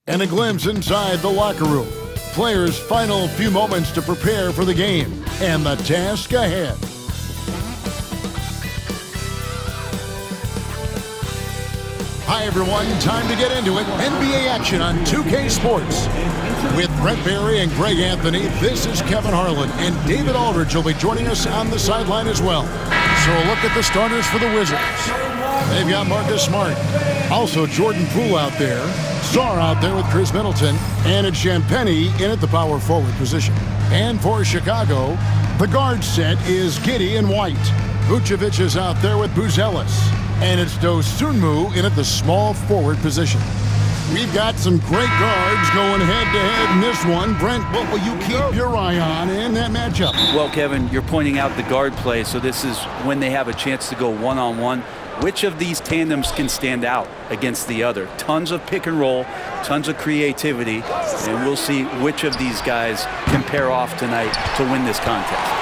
And a glimpse inside the locker room. Players' final few moments to prepare for the game and the task ahead. Hi, everyone. Time to get into it. NBA action on 2K Sports. With Brent Barry and Greg Anthony, this is Kevin Harlan, and David Aldridge will be joining us on the sideline as well. So a look at the starters for the Wizards. They've got Marcus Smart. Also Jordan Poole out there. Sarr out there with Chris Middleton. And it's Champagnie in at the power forward position. And for Chicago, the guard set is Giddey and White. Vucevic is out there with Buzelis. And it's Dosunmu in at the small forward position. We've got some great guards going head-to-head in this one. Brent, what will you keep your eye on in that matchup? Well, Kevin, you're pointing out the guard play, so this is when they have a chance to go one-on-one. Which of these tandems can stand out against the other? Tons of pick and roll, tons of creativity, and we'll see which of these guys can pair off tonight to win this contest.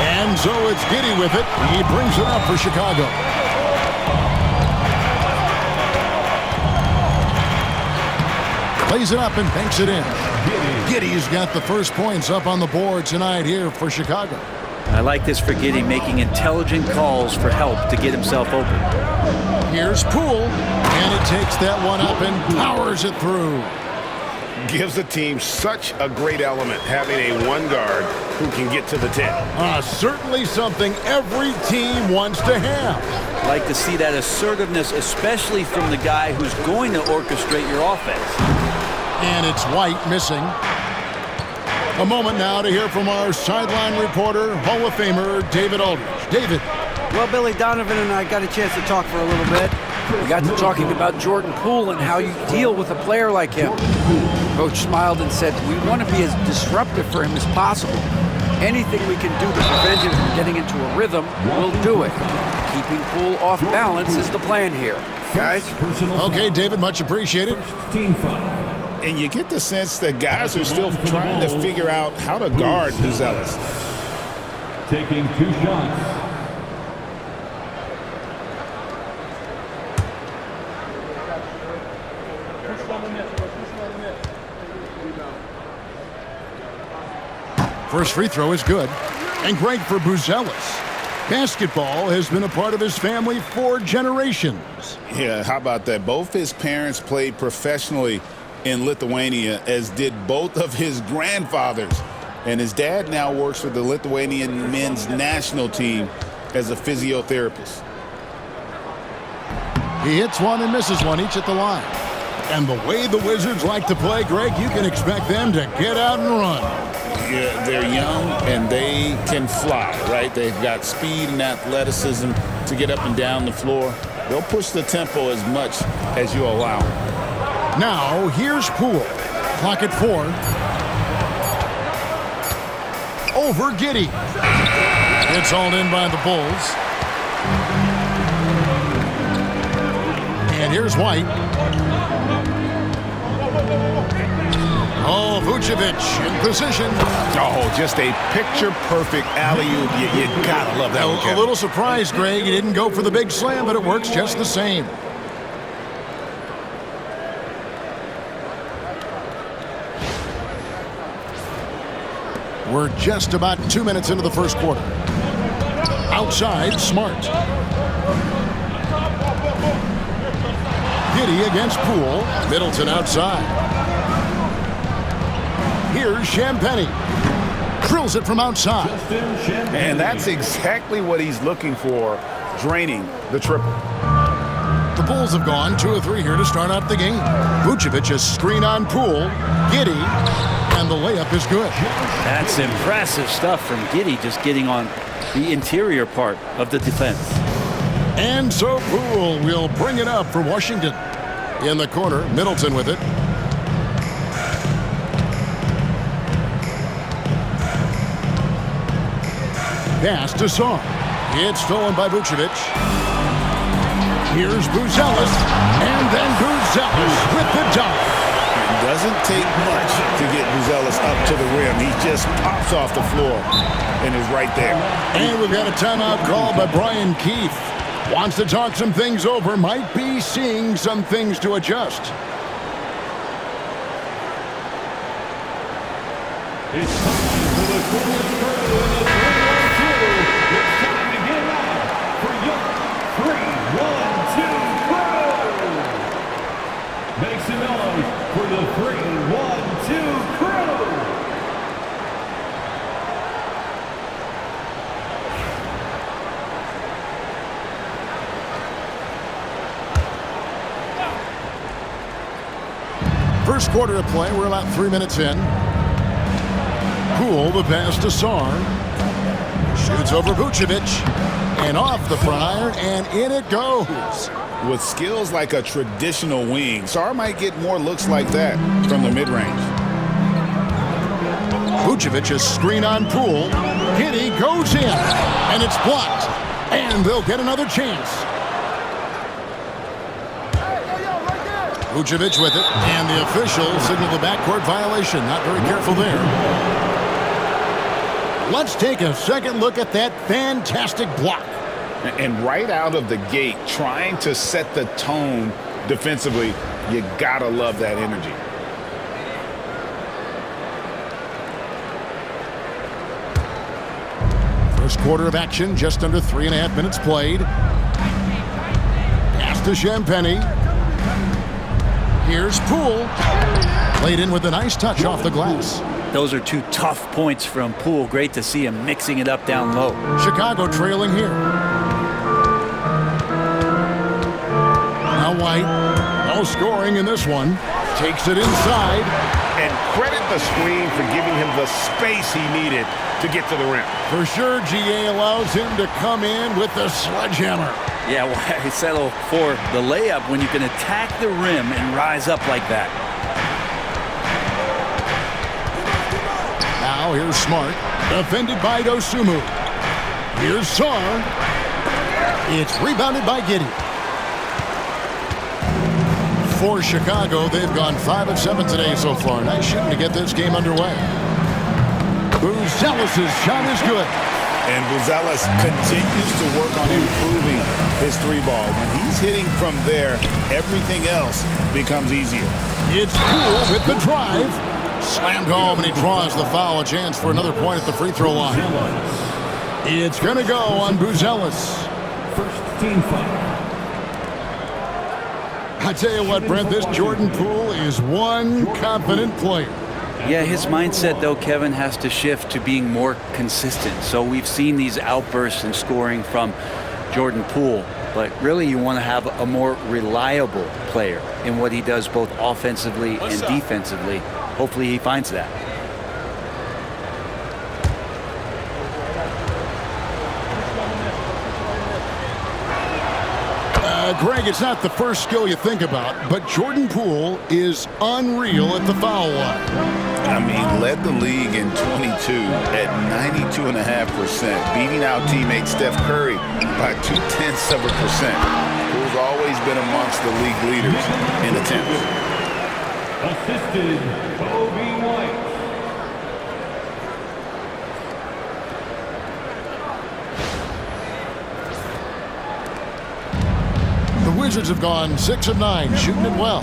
And so it's Giddey with it. He brings it up for Chicago. Plays it up and banks it in. Giddey's got the first points up on the board tonight here for Chicago. I like this for Giddey, making intelligent calls for help to get himself open. Here's Poole, and he takes that one up and powers it through. Gives the team such a great element, having a one guard who can get to the 10. Certainly something every team wants to have. Like to see that assertiveness, especially from the guy who's going to orchestrate your offense. And it's White missing. A moment now to hear from our sideline reporter, Hall of Famer David Aldridge. David. Well, Billy Donovan and I got a chance to talk for a little bit. We got to talking about Jordan Poole and how you deal with a player like him. Coach smiled and said, we want to be as disruptive for him as possible. Anything we can do to prevent him from getting into a rhythm, we'll do it. Keeping Poole off balance is the plan here. Guys? Okay, David, much appreciated. And you get the sense that guys are still trying to figure out how to guard Buzelis. Taking 2 shots. First free throw is good. And great for Buzelis. Basketball has been a part of his family for generations. Yeah, how about that? Both his parents played professionally in Lithuania, as did both of his grandfathers. And his dad now works for the Lithuanian men's national team as a physiotherapist. He hits one and misses one, each at the line. And the way the Wizards like to play, Greg, you can expect them to get out and run. Yeah, they're young and they can fly, right? They've got speed and athleticism to get up and down the floor. They'll push the tempo as much as you allow them. Now, here's Poole. Clock at 4. Over Giddey. It's hauled in by the Bulls. And here's White. Oh, Vucevic in position. Oh, just a picture-perfect alley-oop. You gotta love that one, A little surprised, Greg. He didn't go for the big slam, but it works just the same. We're just about 2 minutes into the first quarter. Outside, Smart. Giddey against Poole. Middleton outside. Here's Champagnie. Drills it from outside. And that's exactly what he's looking for, draining the triple. The Bulls have gone 2 of 3 here to start out the game. Vucevic a screen on Poole. Giddey. And the layup is good. That's impressive stuff from Giddey, just getting on the interior part of the defense. And so Poole will bring it up for Washington. In the corner, Middleton with it. Pass to Sarr. It's stolen by Vucevic. Here's Buzelis. And then Buzelis with the dunk. It doesn't take much to get Buzelis up to the rim. He just pops off the floor and is right there. And we've got a timeout called by Brian Keefe. Wants to talk some things over. Might be seeing some things to adjust. It's time for the fourth crew in the 3-1-2. It's time to get out for your 3-1-2 crew. Make some noise for the 3-1-2 crew. First quarter of play, we're about 3 minutes in. Poole, the pass to Sarr. Shoots over Vucevic. And off the front iron, and in it goes. With skills like a traditional wing, Sarr might get more looks like that from the mid-range. Vucevic is screen on Poole. Giddey goes in, and it's blocked. And they'll get another chance. Vucevic with it, and the official signaled the backcourt violation. Not very careful there. Let's take a second look at that fantastic block. And right out of the gate, trying to set the tone defensively, you gotta love that energy. First quarter of action, just under 3.5 minutes played. Pass to Champagny. Here's Poole. Played in with a nice touch off the glass. Those are two tough points from Poole. Great to see him mixing it up down low. Chicago trailing here. Now White. No scoring in this one. Takes it inside. And credit the screen for giving him the space he needed to get to the rim. For sure, GA allows him to come in with the sledgehammer. Yeah, why settle for the layup when you can attack the rim and rise up like that? Now here's Smart, defended by Dosunmu. Here's Sarr. It's rebounded by Giddey. For Chicago, they've gone 5 of 7 today so far. Nice shooting to get this game underway. Buzelis' shot is good. And Buzelis continues to work on improving his three ball. When he's hitting from there, everything else becomes easier. It's Poole with the drive. Slammed home, and he draws the foul. A chance for another point at the free throw line. It's going to go on Buzelis. First team foul. I tell you what, Brent, this Jordan Poole is one confident player. Yeah, his mindset, though, Kevin, has to shift to being more consistent. So we've seen these outbursts in scoring from Jordan Poole, but really you want to have a more reliable player in what he does both offensively and defensively. Hopefully he finds that. Greg, it's not the first skill you think about, but Jordan Poole is unreal at the foul line. I mean, led the league in 22 at 92.5%, beating out teammate Steph Curry by 0.2%. Poole's always been amongst the league leaders in attempts. Assisted Kobe White. The Wizards have gone 6 of 9, shooting it well.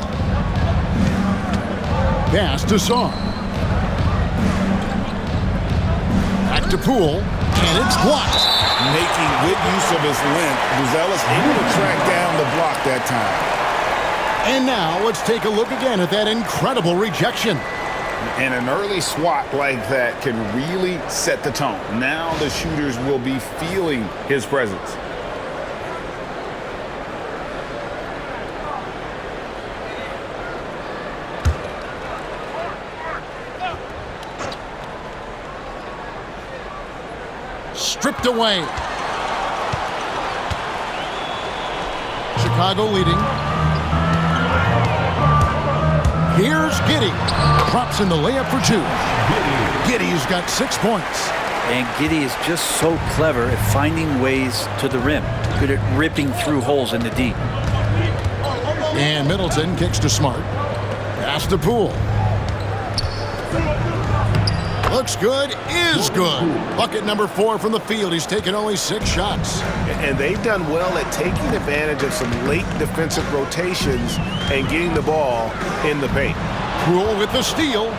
Pass to Sarr. Back to Poole, and it's blocked. Making good use of his length, Buzelis able to track down the block that time. And now let's take a look again at that incredible rejection. And an early swat like that can really set the tone. Now the shooters will be feeling his presence. Stripped away. Chicago leading. Here's Giddey. Drops in the layup for 2. Giddey's got 6 points. And Giddey is just so clever at finding ways to the rim. Good at ripping through holes in the D. And Middleton kicks to Smart. Pass to Poole. Looks good, is good. Bucket number 4 from the field. He's taken only 6 shots. And they've done well at taking advantage of some late defensive rotations and getting the ball in the paint. Poole with the steal.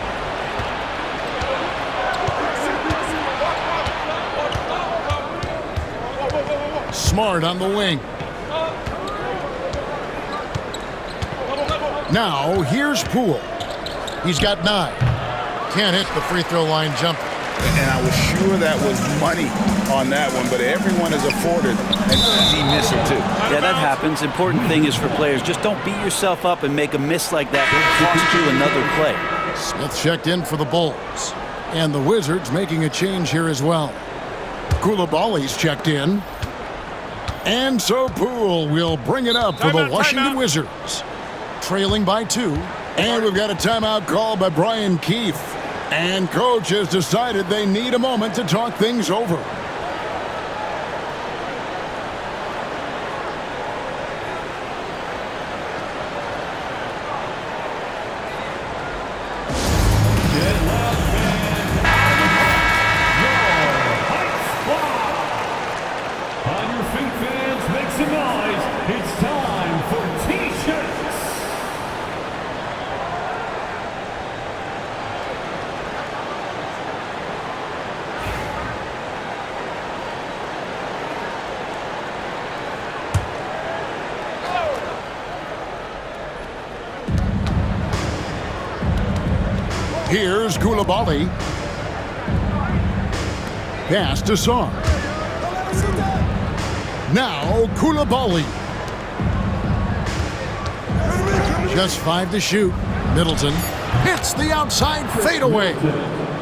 Smart on the wing. Now, here's Poole. He's got 9. Can't hit the free throw line jumper. And I was sure that was money on that one, but everyone is afforded an easy miss or 2. Yeah, that happens. Important thing is for players, just don't beat yourself up and make a miss like that. It'll cost you another play. Smith checked in for the Bulls. And the Wizards making a change here as well. Koulibaly's checked in. And so Poole will bring it up for the Washington Wizards. Trailing by 2. And we've got a timeout called by Brian Keefe. And coach has decided they need a moment to talk things over. On your feet, fans, make some noise. It's time for T-shirts. Here's Koulibaly. Pass to Sarr. Now Koulibaly. Just 5 to shoot. Middleton hits the outside fadeaway.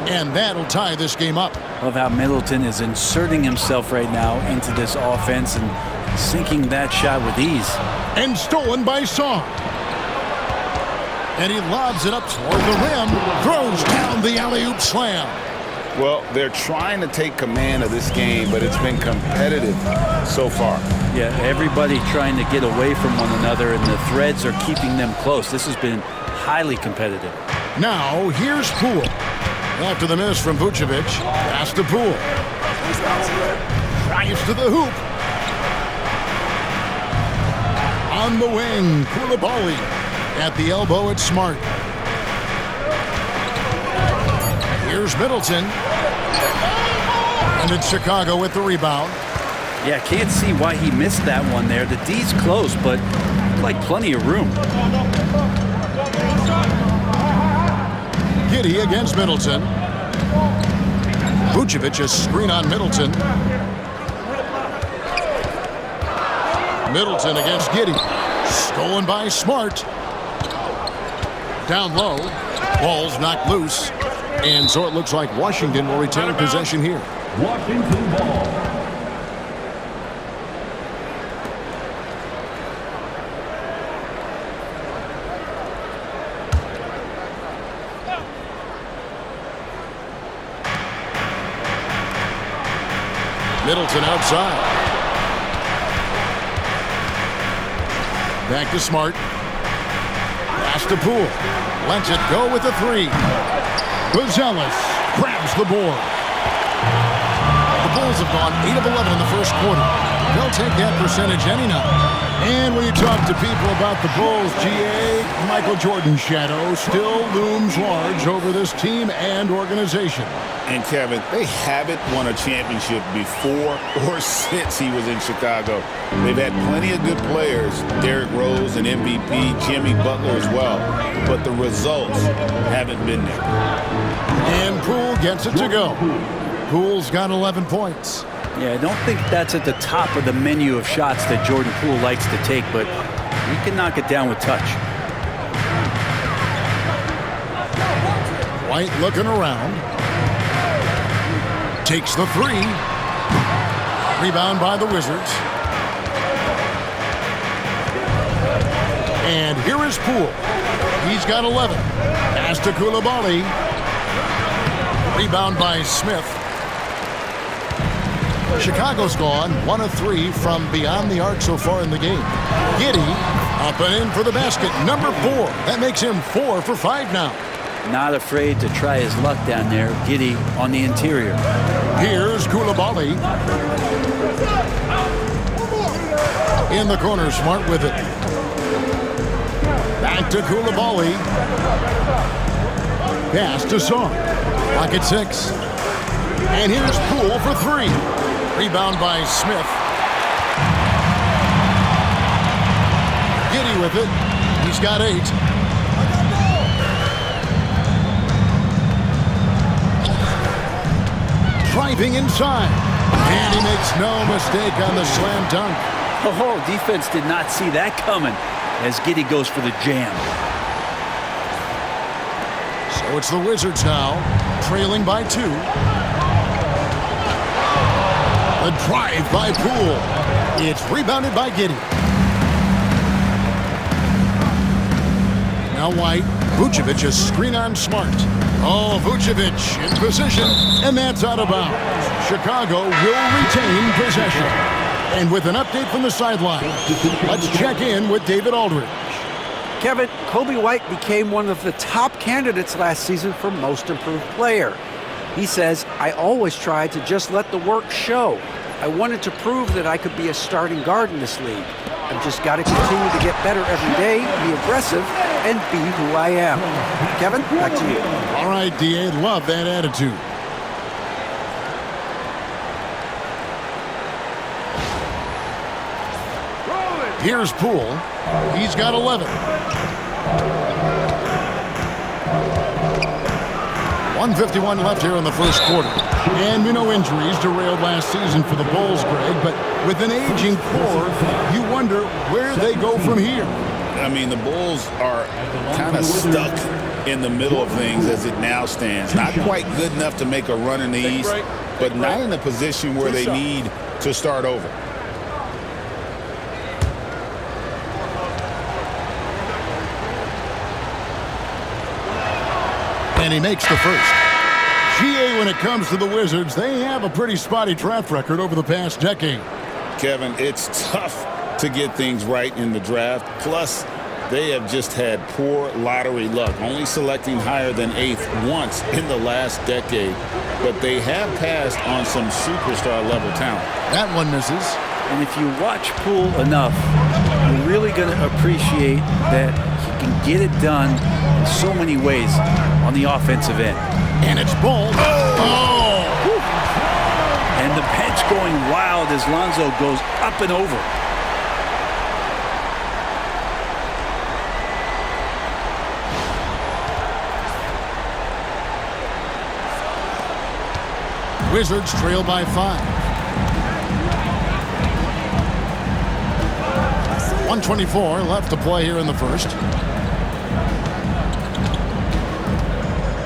And that'll tie this game up. Love how Middleton is inserting himself right now into this offense and sinking that shot with ease. And stolen by Sarr. And he lobs it up toward the rim. Throws down the alley-oop slam. Well, they're trying to take command of this game, but it's been competitive so far. Yeah, everybody trying to get away from one another, and the threads are keeping them close. This has been highly competitive. Now, here's Poole. After the miss from Vucevic, pass to Poole. Drives to the hoop. On the wing, Koulibaly. At the elbow, it's Smart. Here's Middleton. And it's Chicago with the rebound. Yeah, can't see why he missed that one there. The D's close, but like plenty of room. Giddey against Middleton. Vucevic a screen on Middleton. Middleton against Giddey. Stolen by Smart. Down low. Ball's knocked loose. And so it looks like Washington will retain possession here. Washington ball. Middleton outside. Back to Smart. Pass to Poole. Lets it go with a 3. Gonzalez grabs the board. The Bulls have gone 8 of 11 in the first quarter. They'll take that percentage any night. And when you talk to people about the Bulls, GA, Michael Jordan's shadow still looms large over this team and organization. And Kevin, they haven't won a championship before or since he was in Chicago. They've had plenty of good players, Derrick Rose and MVP, Jimmy Butler as well, but the results haven't been there. And Poole gets it to go. Poole's got 11 points. Yeah, I don't think that's at the top of the menu of shots that Jordan Poole likes to take, but he can knock it down with touch. White looking around. Takes the 3. Rebound by the Wizards. And here is Poole. He's got 11. Pass to Koulibaly. Rebound by Smith. Chicago's gone 1 of 3 from beyond the arc so far in the game. Giddey up and in for the basket. Number 4. That makes him 4 for 5 now. Not afraid to try his luck down there. Giddey on the interior. Here's Koulibaly. In the corner, Smart with it. Back to Koulibaly. Pass to Sarr. Clock at 6. And here's Poole for 3. Rebound by Smith. Giddy with it. He's got 8. Driving inside. And he makes no mistake on the slam dunk. Oh, defense did not see that coming as Giddy goes for the jam. So it's the Wizards now, trailing by 2. A drive by Poole. It's rebounded by Giddy. Now White. Vucevic a screen on Smart. Oh, Vucevic in position, and that's out of bounds. Chicago will retain possession. And with an update from the sideline, let's check in with David Aldridge. Kevin, Kobe White became one of the top candidates last season for Most Improved Player. He says, I always tried to just let the work show. I wanted to prove that I could be a starting guard in this league. I've just got to continue to get better every day, be aggressive, and be who I am. Kevin, back to you. All right, D.A., love that attitude. Here's Poole. He's got 11. 1:51 left here in the first quarter. And we know injuries derailed last season for the Bulls, Greg, but with an aging core, you wonder where they go from here. I mean, the Bulls are kind of stuck in the middle of things as it now stands. Not quite good enough to make a run in the East, but not in a position where they need to start over. And he makes the first. GA, when it comes to the Wizards, they have a pretty spotty track record over the past decade. Kevin, it's tough to get things right in the draft. Plus, they have just had poor lottery luck, only selecting higher than 8th once in the last decade. But they have passed on some superstar-level talent. That one misses. And if you watch Poole enough, you're really going to appreciate that he can get it done in so many ways on the offensive end. And it's Ball. Oh! And the bench going wild as Lonzo goes up and over. Wizards trail by 5. 1:24 left to play here in the first.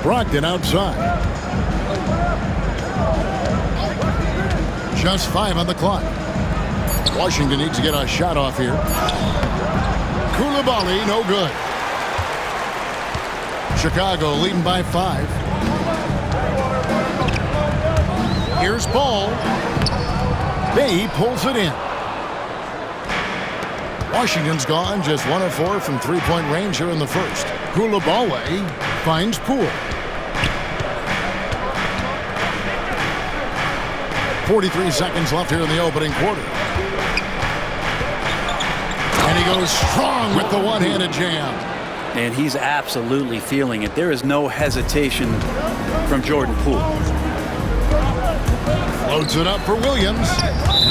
Brogdon outside. Just 5 on the clock. Washington needs to get a shot off here. Koulibaly, no good. Chicago leading by 5. Here's Ball. Bay pulls it in. Washington's gone just 1 of 4 from three-point range here in the first. Koulibaly finds Poole. 43 seconds left here in the opening quarter. And he goes strong with the one-handed jam. And he's absolutely feeling it. There is no hesitation from Jordan Poole. Loads it up for Williams.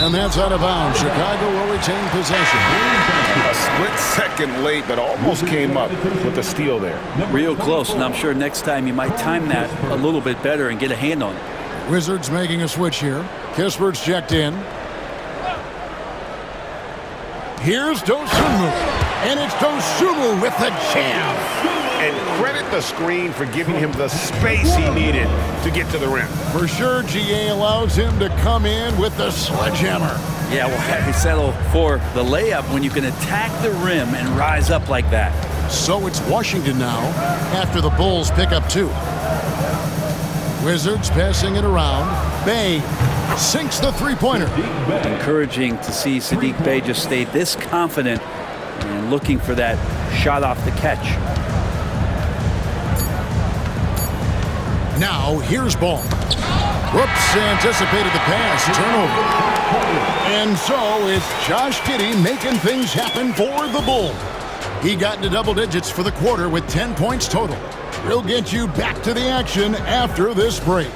And that's out of bounds. Chicago will retain possession. A split second late, but almost came up with a steal there. Real close, and I'm sure next time you might time that a little bit better and get a hand on it. Wizards making a switch here. Kispert's checked in. Here's Dosunmu. And it's Dosunmu with the jam. And credit the screen for giving him the space he needed to get to the rim. For sure, GA allows him to come in with the sledgehammer. Yeah, well, why settle for the layup when you can attack the rim and rise up like that? So it's Washington now after the Bulls pick up 2. Wizards passing it around. Bay sinks the three-pointer. Encouraging to see Saddiq Bey just stay this confident and looking for that shot off the catch. Now here's Ball. Whoops, anticipated the pass. Turnover. And so it's Josh Giddey making things happen for the Bulls. He got into double digits for the quarter with 10 points total. We'll get you back to the action after this break.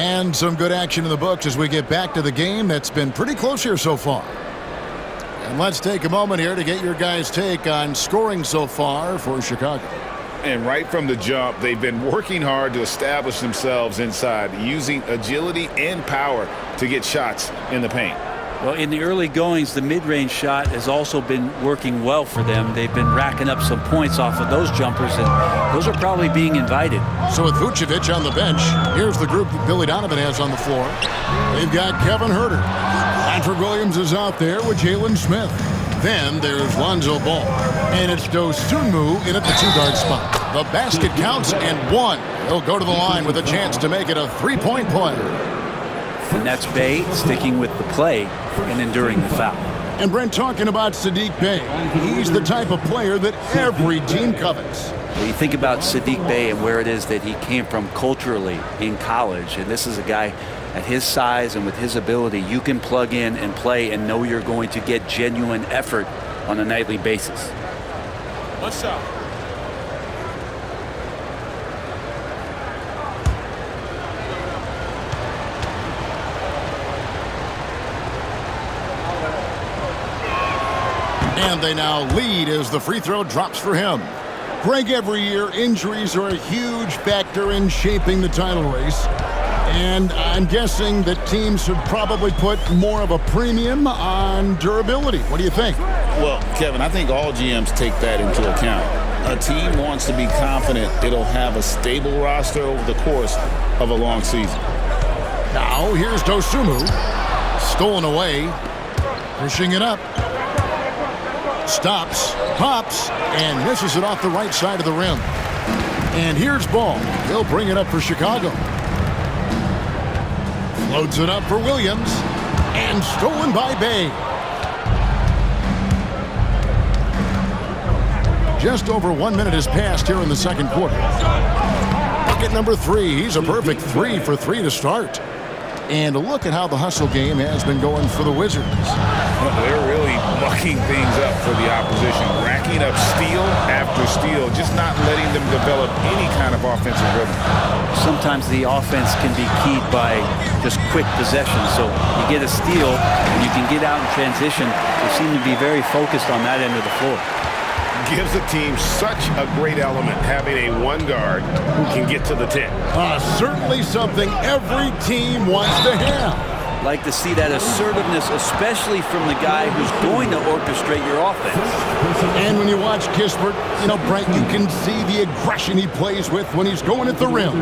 And some good action in the books as we get back to the game that's been pretty close here so far. And let's take a moment here to get your guys' take on scoring so far for Chicago. And right from the jump, they've been working hard to establish themselves inside, using agility and power to get shots in the paint. Well, in the early goings, the mid-range shot has also been working well for them. They've been racking up some points off of those jumpers, and those are probably being invited. So with Vucevic on the bench, here's the group that Billy Donovan has on the floor. They've got Kevin Huerter. Patrick Williams is out there with Jalen Smith. Then there's Lonzo Ball. And it's Dosunmu in at the two-guard spot. The basket counts and one. He'll go to the line with a chance to make it a three-point play. And that's Bey sticking with the play and enduring the foul. And Brent, talking about Saddiq Bey, he's the type of player that every team covets. Well, you think about Saddiq Bey and where it is that he came from culturally in college, and this is a guy at his size and with his ability, you can plug in and play and know you're going to get genuine effort on a nightly basis. What's up? And they now lead as the free throw drops for him. Greg, every year, injuries are a huge factor in shaping the title race. And I'm guessing that teams should probably put more of a premium on durability. What do you think? Well, Kevin, I think all GMs take that into account. A team wants to be confident it'll have a stable roster over the course of a long season. Now, here's Dosunmu. Stolen away. Pushing it up. Stops, pops, and misses it off the right side of the rim. And here's Ball. He'll bring it up for Chicago. Loads it up for Williams. And stolen by Bey. Just over 1 minute has passed here in the second quarter. Bucket number 3. He's a perfect 3 for 3 to start. And look at how the hustle game has been going for the Wizards. They're really mucking things up for the opposition, racking up steal after steal, just not letting them develop any kind of offensive rhythm. Sometimes the offense can be keyed by just quick possession. So you get a steal and you can get out in transition. They seem to be very focused on that end of the floor. Gives the team such a great element having a one guard who can get to the 10. Certainly something every team wants to have. Like to see that assertiveness, especially from the guy who's going to orchestrate your offense. And when you watch Kispert, Brent, you can see the aggression he plays with when he's going at the rim.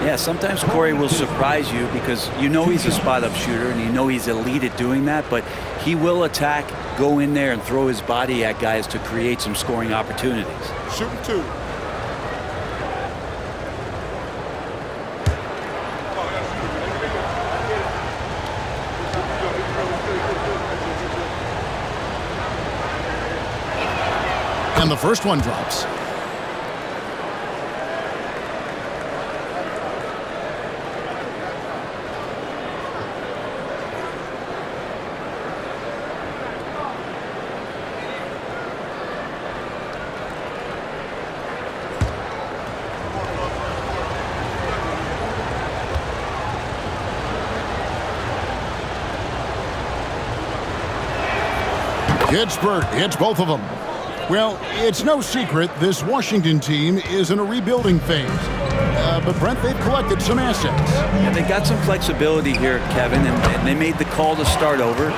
Yeah, sometimes Corey will surprise you because you know he's a spot-up shooter and you know he's elite at doing that, but he will attack, go in there and throw his body at guys to create some scoring opportunities. Shooting 2. And the first one drops. Kispert hits both of them. Well, it's no secret this Washington team is in a rebuilding phase. But, Brent, they've collected some assets. Yeah, they got some flexibility here, Kevin, and they made the call to start over.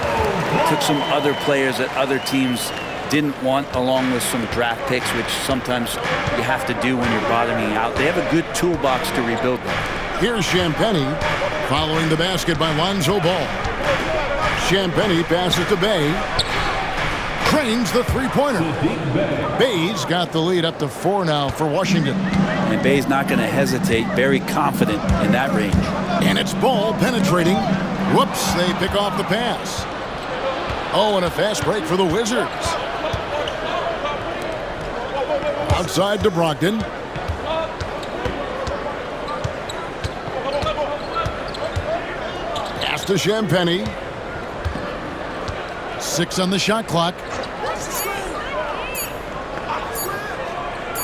Took some other players that other teams didn't want, along with some draft picks, which sometimes you have to do when you're bottoming out. They have a good toolbox to rebuild them. Here's Champagnie following the basket by Lonzo Ball. Champagnie passes to Bey. Trains the three-pointer. Bey's got the lead up to 4 now for Washington. And Bey's not going to hesitate, very confident in that range. And it's Ball penetrating. Whoops, they pick off the pass. Oh, and a fast break for the Wizards. Outside to Brogdon. Pass to Champagnie. 6 on the shot clock.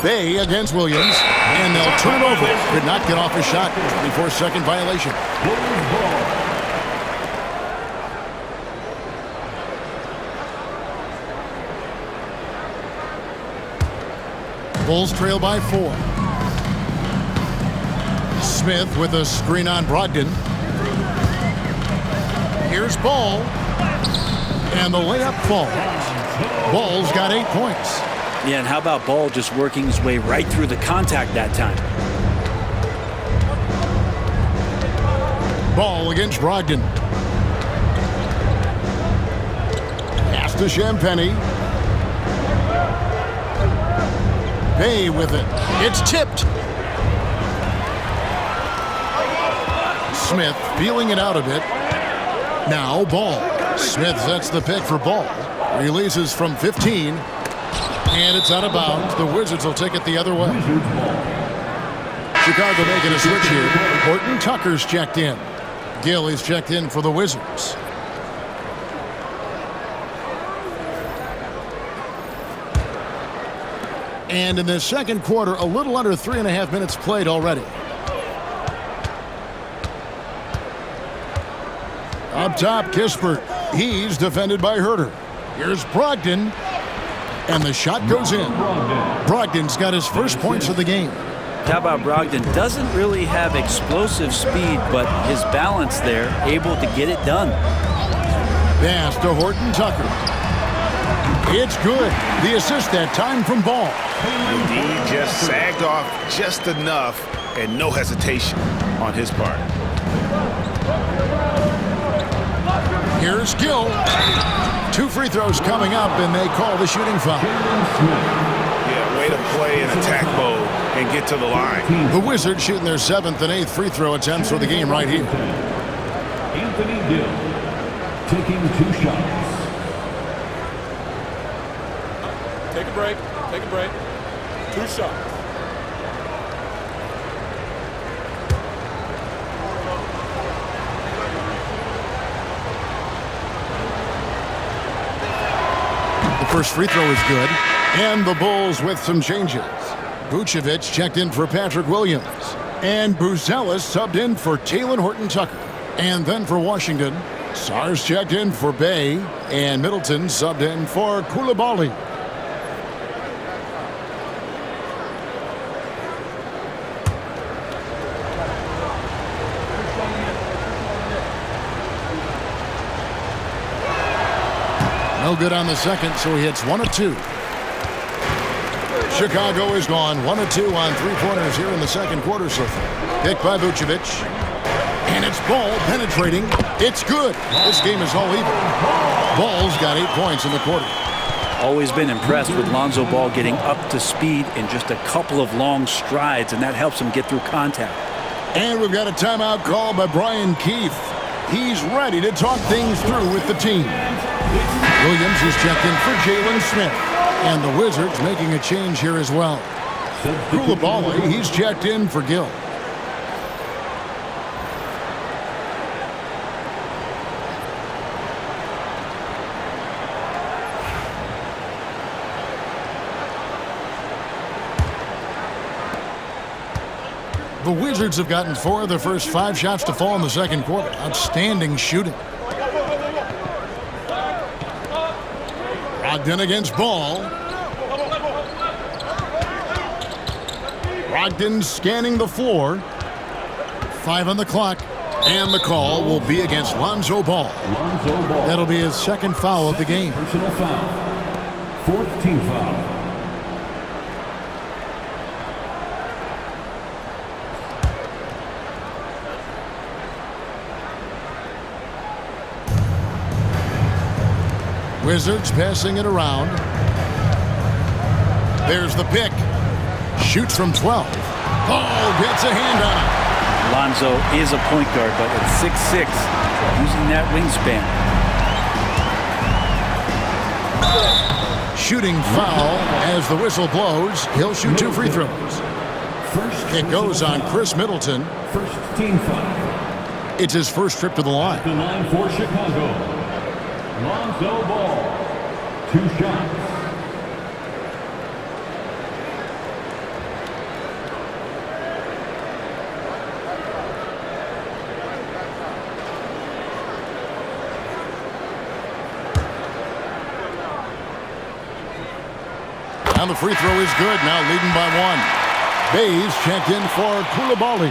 Bay against Williams, and they'll turn it over. Could not get off a shot before second violation. Bulls trail by 4. Smith with a screen on Brogdon. Here's Ball. And the layup falls. Ball's got 8 points. Yeah, and how about Ball just working his way right through the contact that time? Ball against Brogdon. Pass to Champagnie. Bay with it. It's tipped. Smith feeling it out a bit. Now Ball. Smith sets the pick for Ball. Releases from 15. And it's out of bounds. The Wizards will take it the other way. Chicago making a switch here. Horton Tucker's checked in. Gill is checked in for the Wizards. And in the second quarter, a little under 3.5 minutes played already. Up top, Kispert. He's defended by Herter. Here's Brogdon. And the shot goes in. Brogdon's got his first points of the game. How about Brogdon? Doesn't really have explosive speed, but his balance there, able to get it done. Pass to Horton Tucker. It's good. The assist that time from Ball. Indeed, just sagged off just enough and no hesitation on his part. Here's Gill. 2 free throws coming up, and they call the shooting foul. Yeah, way to play in attack mode and get to the line. The Wizards shooting their 7th and 8th free throw attempts for the game right here. Anthony Gill taking 2 shots. Take a break. Take a break. 2 shots. The first free throw is good. And the Bulls with some changes. Vucevic checked in for Patrick Williams. And Buzelis subbed in for Talen Horton Tucker. And then for Washington, Sars checked in for Bay. And Middleton subbed in for Coulibaly. No good on the second, so he hits 1 of 2. Chicago is gone 1 of 2 on 3-pointers here in the second quarter so far. Picked by Vucevic. And it's Ball penetrating. It's good. This game is all even. Ball's got 8 points in the quarter. Always been impressed with Lonzo Ball getting up to speed in just a couple of long strides, and that helps him get through contact. And we've got a timeout called by Brian Keefe. He's ready to talk things through with the team. Williams is checked in for Jalen Smith. And the Wizards making a change here as well. Coulibaly, he's checked in for Gill. The Wizards have gotten 4 of their first 5 shots to fall in the second quarter. Outstanding shooting. Brogdon against Ball. Brogdon scanning the floor. 5 on the clock. And the call will be against Lonzo Ball. That'll be his second foul of the game. Personal foul. 4th team foul. Wizards passing it around. There's the pick. Shoots from 12. Ball gets a hand on it. Lonzo is a point guard, but at 6'6", using that wingspan. Shooting foul as the whistle blows. He'll shoot 2 free throws. It goes on Chris Middleton. 1st team foul. It's his first trip to the line. The line for Chicago. Lonzo Ball, 2 shots. And the free throw is good, now leading by 1. Bays checked in for Coulibaly.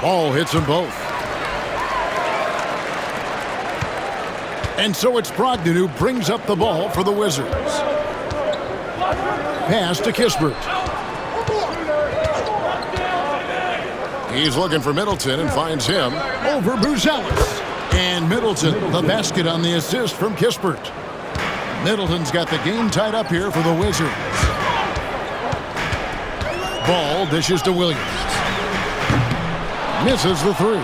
Ball hits them both. And so it's Brogdon who brings up the ball for the Wizards. Pass to Kispert. He's looking for Middleton and finds him over Buzelis. And Middleton, the basket on the assist from Kispert. Middleton's got the game tied up here for the Wizards. Ball dishes to Williams. Misses the 3.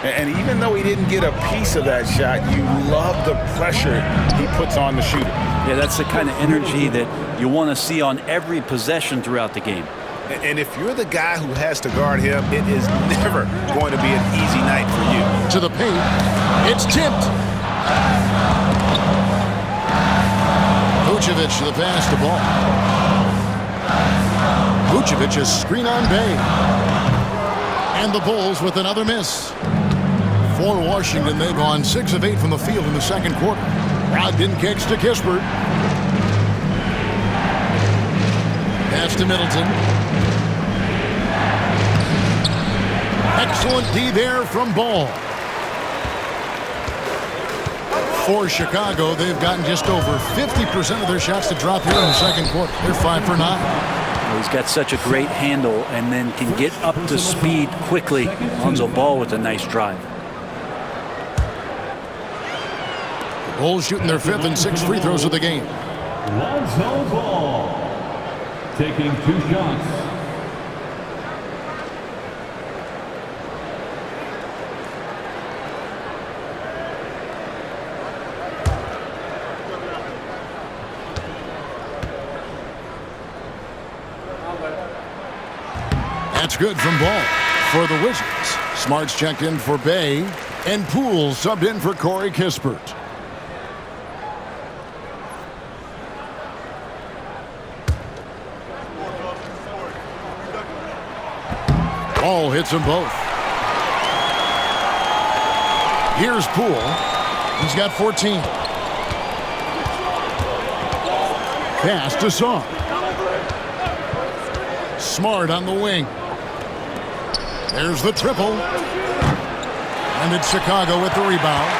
And even though he didn't get a piece of that shot, you love the pressure he puts on the shooter. Yeah, that's the kind of energy that you want to see on every possession throughout the game. And if you're the guy who has to guard him, it is never going to be an easy night for you. To the paint. It's tipped. Vucevic to the pass to Ball. Vucevic is screen on Bay. And the Bulls with another miss. For Washington, they've gone 6 of 8 from the field in the second quarter. Brogdon kicks to Kispert. Pass to Middleton. Excellent D there from Ball. For Chicago, they've gotten just over 50% of their shots to drop here in the second quarter. They're 5 for 9. He's got such a great handle and then can get up to speed quickly. Lonzo Ball with a nice drive. The Bulls shooting their 5th and 6th free throws of the game. Lonzo Ball taking 2 shots. That's good from Ball. For the Wizards, Smart's checked in for Bay, and Poole subbed in for Corey Kispert. Ball hits them both. Here's Poole. He's got 14. Pass to Song. Smart on the wing. There's the triple. And it's Chicago with the rebound.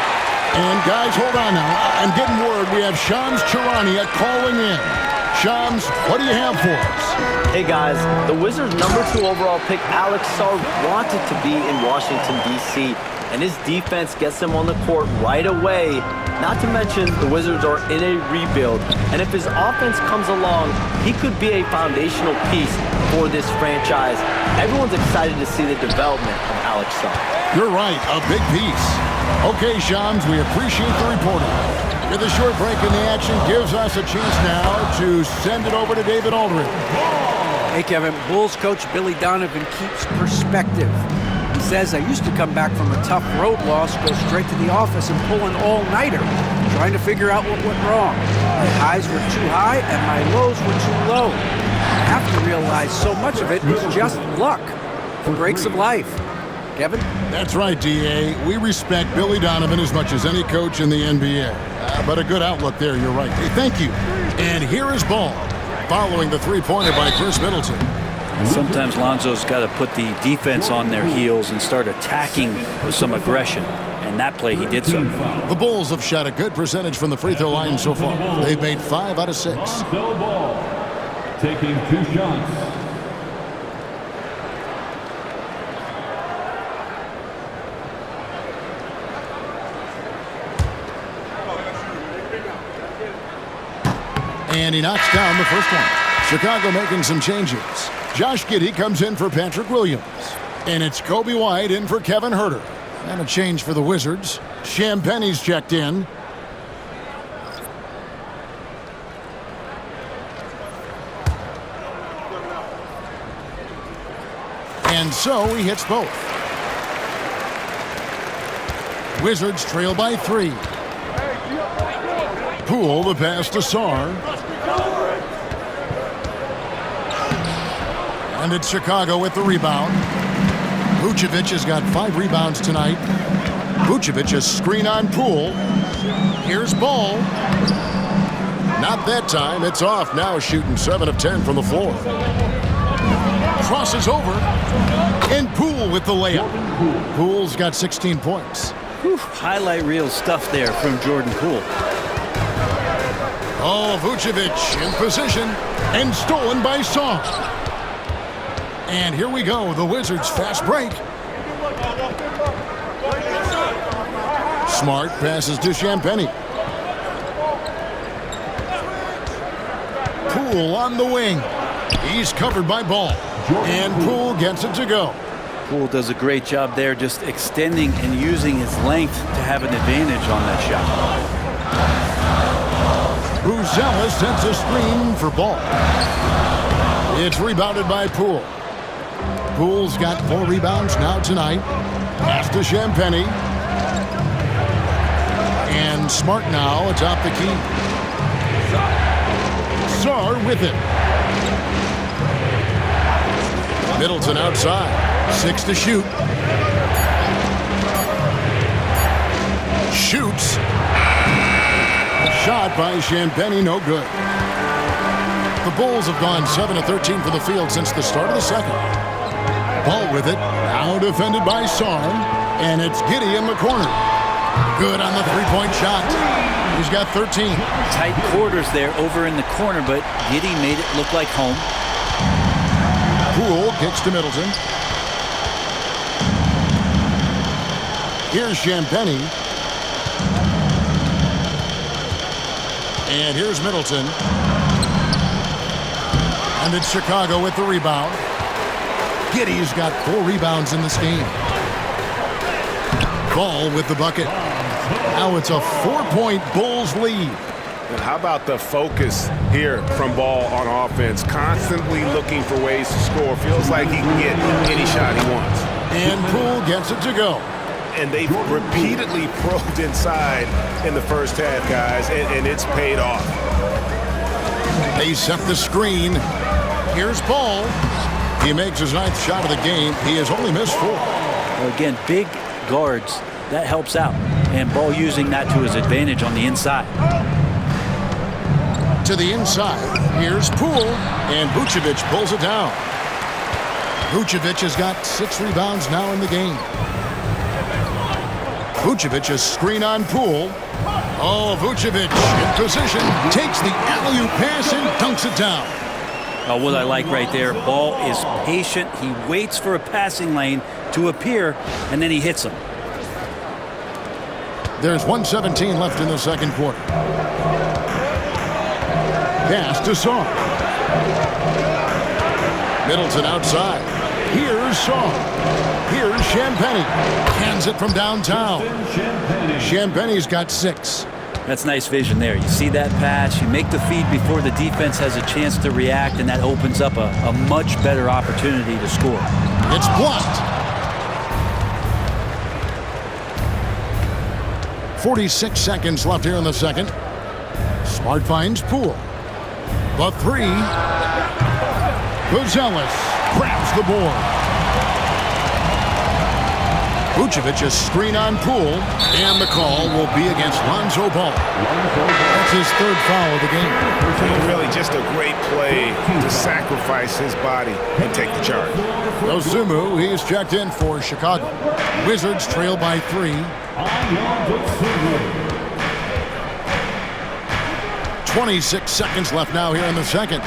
And guys, hold on now. I'm getting word we have Shams Charania calling in. Shams, what do you have for us? Hey guys, the Wizards' #2 overall pick, Alex Sarr, wanted to be in Washington, D.C., and his defense gets him on the court right away. Not to mention, the Wizards are in a rebuild, and if his offense comes along, he could be a foundational piece for this franchise. Everyone's excited to see the development of Alex Sarr. You're right, a big piece. Okay, Shams, we appreciate the reporting. With a short break in the action gives us a chance now to send it over to David Aldridge. Hey, Kevin, Bulls coach Billy Donovan keeps perspective. He says, I used to come back from a tough road loss, go straight to the office and pull an all-nighter, trying to figure out what went wrong. My highs were too high and my lows were too low. I have to realize so much of it is just luck, the breaks of life. Kevin? That's right, D.A. We respect Billy Donovan as much as any coach in the NBA. But a good outlook there, you're right. Hey, thank you. And here is Ball, following the three-pointer by Chris Middleton. Sometimes Lonzo's got to put the defense on their heels and start attacking with some aggression. And that play, he did so. The Bulls have shot a good percentage from the free throw line so far. They've made 5 out of 6. Lonzo Ball taking 2 shots. And he knocks down the first one. Chicago making some changes. Josh Giddey comes in for Patrick Williams. And it's Kobe White in for Kevin Huerter. And a change for the Wizards. Champagne's checked in. And so he hits both. Wizards trail by 3. Poole, the pass to Sarr. And it's Chicago with the rebound. Vucevic has got 5 rebounds tonight. Vucevic a screen on Poole. Here's Ball. Not that time. It's off. Now shooting 7 of 10 from the floor. Crosses over. And Poole with the layup. Poole's got 16 points. Whew, highlight reel stuff there from Jordan Poole. Oh, Vucevic in position and stolen by Song. And here we go. The Wizards fast break. Smart passes to Champagnie. Poole on the wing. He's covered by Ball. And Poole gets it to go. Poole does a great job there, just extending and using his length to have an advantage on that shot. Buzella sets a screen for Ball. It's rebounded by Poole. Poole's got 4 rebounds now tonight. Pass to Champagnie. And Smart now atop the key. Sarr with it. Middleton outside. 6 to shoot. Shoots. Shot by Champagnie, no good. The Bulls have gone 7 of 13 for the field since the start of the second. Ball with it. Now defended by Sarr. And it's Giddey in the corner. Good on the three-point shot. He's got 13. Tight quarters there over in the corner, but Giddey made it look like home. Poole kicks to Middleton. Here's Champagnie. And here's Middleton. And it's Chicago with the rebound. Giddey's got 4 rebounds in this game. Ball with the bucket. Now it's a 4-point Bulls lead. And how about the focus here from Ball on offense? Constantly looking for ways to score. Feels like he can get any shot he wants. And Poole gets it to go. And they've repeatedly probed inside in the first half, guys, and it's paid off. They set the screen. Here's Ball. He makes his 9th shot of the game. He has only missed 4. Well, again, big guards, that helps out. And Ball using that to his advantage on the inside. To the inside. Here's Poole. And Vucevic pulls it down. Vucevic has got 6 rebounds now in the game. Vucevic a screen on Poole. Oh, Vucevic in position. Takes the alley-oop pass and dunks it down. Oh, what I like right there, Ball is patient. He waits for a passing lane to appear, and then he hits him. There's 1:17 left in the second quarter. Pass to Sarr. Middleton outside. Here's Sarr. Here's Champagnie. Hands it from downtown. Champagnie's got 6. That's nice vision there. You see that pass, you make the feed before the defense has a chance to react, and that opens up a much better opportunity to score. It's blocked. 46 seconds left here in the second. Smart finds Poole. The 3. Buzelis grabs the board. Vucevic a screen on Poole, and the call will be against Lonzo Ball. That's his 3rd foul of the game. Really just a great play to sacrifice his body and take the charge. Dosunmu, he's checked in for Chicago. Wizards trail by 3. 26 seconds left now here in the second.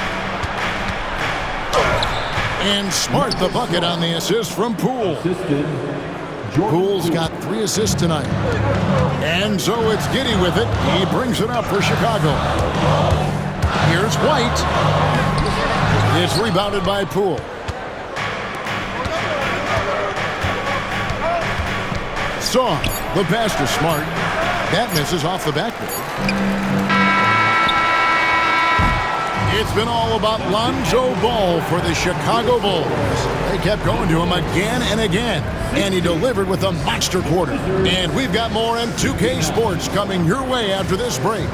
And Smart the bucket on the assist from Poole. Poole's got 3 assists tonight. And so it's Giddey with it. He brings it up for Chicago. Here's White. It's rebounded by Poole. Saw the pass to Smart. That misses off the backboard. It's been all about Lonzo Ball for the Chicago Bulls. They kept going to him again and again, and he delivered with a monster quarter. And we've got more in 2K Sports coming your way after this break.